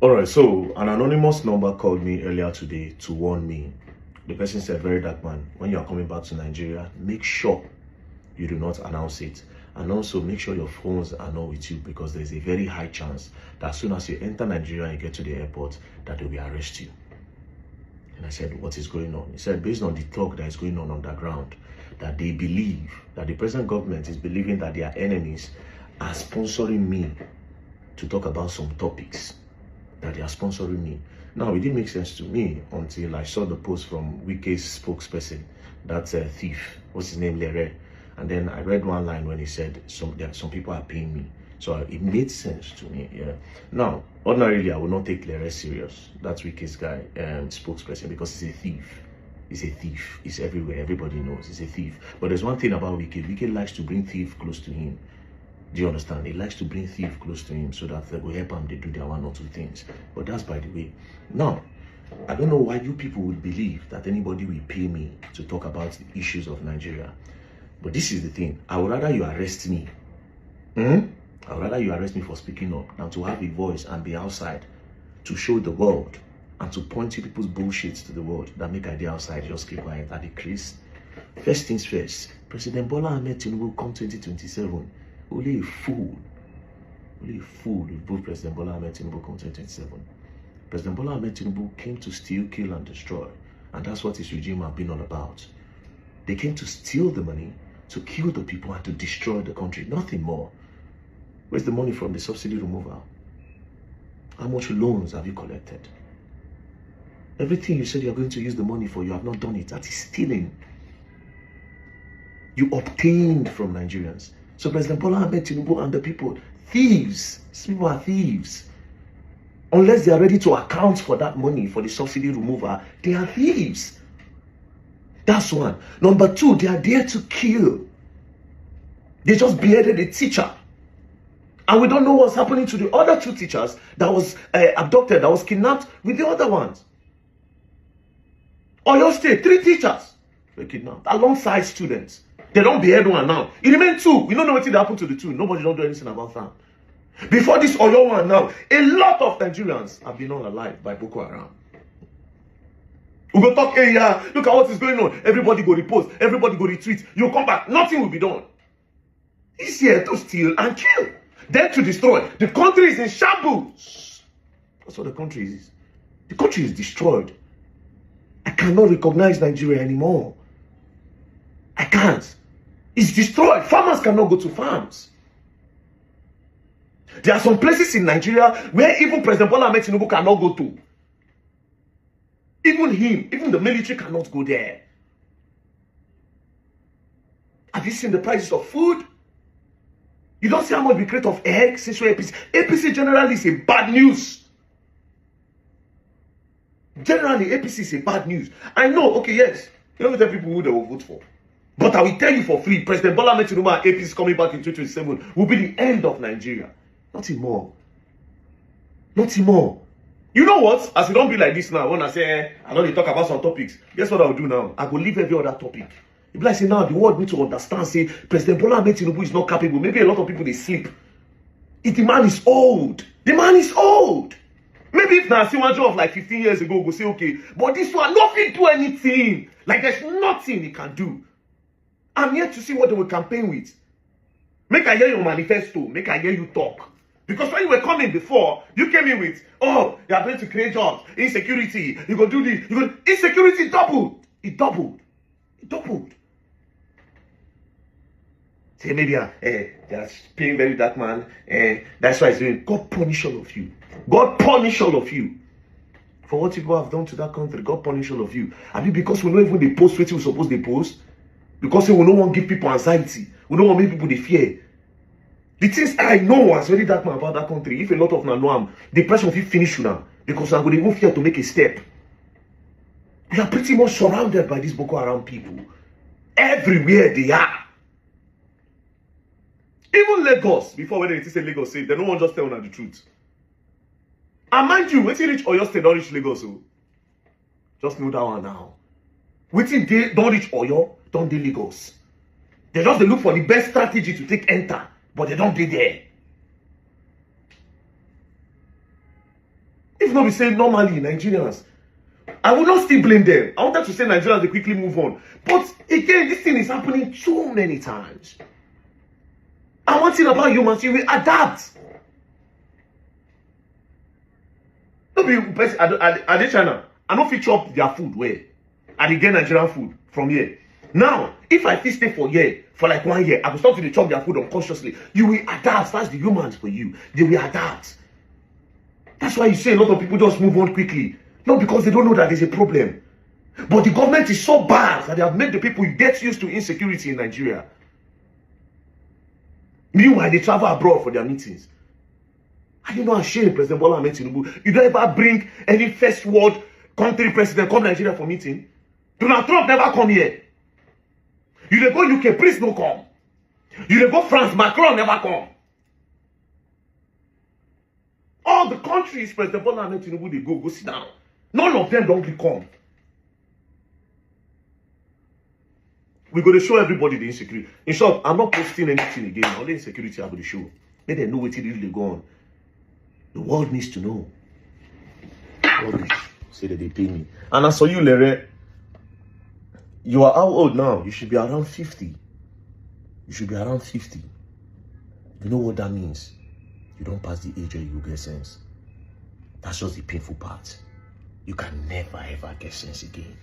All right, so an anonymous number called me earlier today to warn me. The person said, "Very dark man, when you are coming back to Nigeria, make sure you do not announce it. And also make sure your phones are not with you, because there's a very high chance that as soon as you enter Nigeria and you get to the airport, that they will arrest you." And I said, "What is going on?" He said, based on the talk that is going on underground, that they believe, that the present government is believing that their enemies are sponsoring me to talk about some topics, that they are sponsoring me. Now, it didn't make sense to me until I saw the post from Wike's spokesperson, that's a thief, what's his name, Lere. And then I read one line when he said, some people are paying me. So it made sense to me, yeah. Now, ordinarily, I would not take Lere serious. That's Wike's guy, spokesperson, because he's a thief. He's a thief. He's everywhere. Everybody knows he's a thief. But there's one thing about Wike. Wike likes to bring thief close to him. Do you understand? He likes to bring thief close to him so that they will help him, they do their one or two things. But that's by the way. Now, I don't know why you people would believe that anybody will pay me to talk about the issues of Nigeria. But this is the thing. I would rather you arrest me. I would rather you arrest me for speaking up than to have a voice and be outside to show the world and to point you people's bullshit to the world that make idea outside just keep quiet at the crease. First things first, President Bola Ahmed Tinubu will come 2027. Only a fool will vote President Bola Ahmed Tinubu come 2027. President Bola Ahmed Tinubu came to steal, kill, and destroy. And that's what his regime have been all about. They came to steal the money, to kill the people, and to destroy the country. Nothing more. Where's the money from the subsidy removal? How much loans have you collected? Everything you said you're going to use the money for, you have not done it. That is stealing. You obtained from Nigerians. So President Bola Ahmed Tinubu and the people, thieves. These people are thieves. Unless they are ready to account for that money for the subsidy removal, they are thieves. That's one. Number two, they are there to kill. They just beheaded a teacher. And we don't know what's happening to the other two teachers that was abducted, that was kidnapped with the other ones. Oyo State, 3 teachers were kidnapped alongside students. They don't behead one now. It remains 2. We don't know what happened to the 2. Nobody don't do anything about that. Before this Oyo one now, a lot of Nigerians have been unalive by Boko Haram. We go talk, hey, yeah, look at what is going on. Everybody go repost, everybody go retweet. You come back, nothing will be done. He's here to steal and kill, then to destroy. The country is in shambles. That's what the country is. The country is destroyed. I cannot recognize Nigeria anymore. I can't. It's destroyed. Farmers cannot go to farms. There are some places in Nigeria where even President Bola Ahmed Tinubu cannot go to. Even him, even the military cannot go there. Have you seen the prices of food? You don't see how much we create of eggs since we're APC. APC generally is a bad news. Generally, APC is a bad news. I know, okay, yes. You don't tell people who they will vote for. But I will tell you for free, President Bola Ahmed Tinubu and APC coming back in 2027 will be the end of Nigeria. Nothing more. Nothing more. You know what? As it don't be like this now, when I say, I know they talk about some topics, guess what I'll do now? I will leave every other topic. If like say now, the world need to understand, say, President Bola Ahmed Tinubu is not capable. Maybe a lot of people, they sleep. If the man is old. The man is old. Maybe if now Siwanjo of like 15 years ago, go say, okay, but this one, nothing do anything. Like there's nothing he can do. I'm here to see what they will campaign with. Make I hear your manifesto. Make I hear you talk. Because when you were coming before, you came in with, oh, you are going to create jobs, insecurity, you go do this, insecurity doubled. It doubled. It doubled. Say maybe they're paying very dark man, and that's why it's doing. God punish all of you. God punish all of you. For what people have done to that country, God punish all of you. I mean, because we don't even they post what we suppose they post. Because we don't want to give people anxiety. We don't want to make people they fear. The things I know as very dark man about that country, if a lot of them know depression will finish you now. Because I'm going to even fear to make a step. We are pretty much surrounded by these Boko Haram people. Everywhere they are. Even Lagos, before when they say Lagos, say they don't want just tell them the truth. And mind you, waiting reach Oyo State, don't reach Lagos. So. Just know that one now. Waiting they don't reach Oyo, don't they Lagos. They just they look for the best strategy to take enter, but they don't get there. if not be saying normally Nigerians, I would not still blame them. I wanted to say Nigerians, they quickly move on. But again, this thing is happening too many times. And one thing about humans, you will adapt. No be I dey China. I no fit chop their food where I dey get Nigerian food from here. Now, if I fit stay for here for like 1 year, I will start to chop their food unconsciously. You will adapt. That's the humans for you. They will adapt. That's why you see a lot of people just move on quickly. Not because they don't know that there's a problem. But the government is so bad that they have made the people get used to insecurity in Nigeria. Meanwhile, they travel abroad for their meetings. Are you not ashamed, President Bola Ahmed Tinubu? You don't ever bring any first world country president come Nigeria for meeting. Donald Trump never come here. You dey go UK, please no come. You dey go France, Macron never come. All the countries President Bola Ahmed Tinubu they go sit down. None of them don't come. We're going to show everybody the insecurity. In short, I'm not posting anything again. Only insecurity I'm going to show. Let them know what it really go on. The world needs to know. Rubbish. Say that they pay me. And as for you, Lere, you are how old now? You should be around 50. You should be around 50. You know what that means? You don't pass the age where you get sense. That's just the painful part. You can never ever get sense again.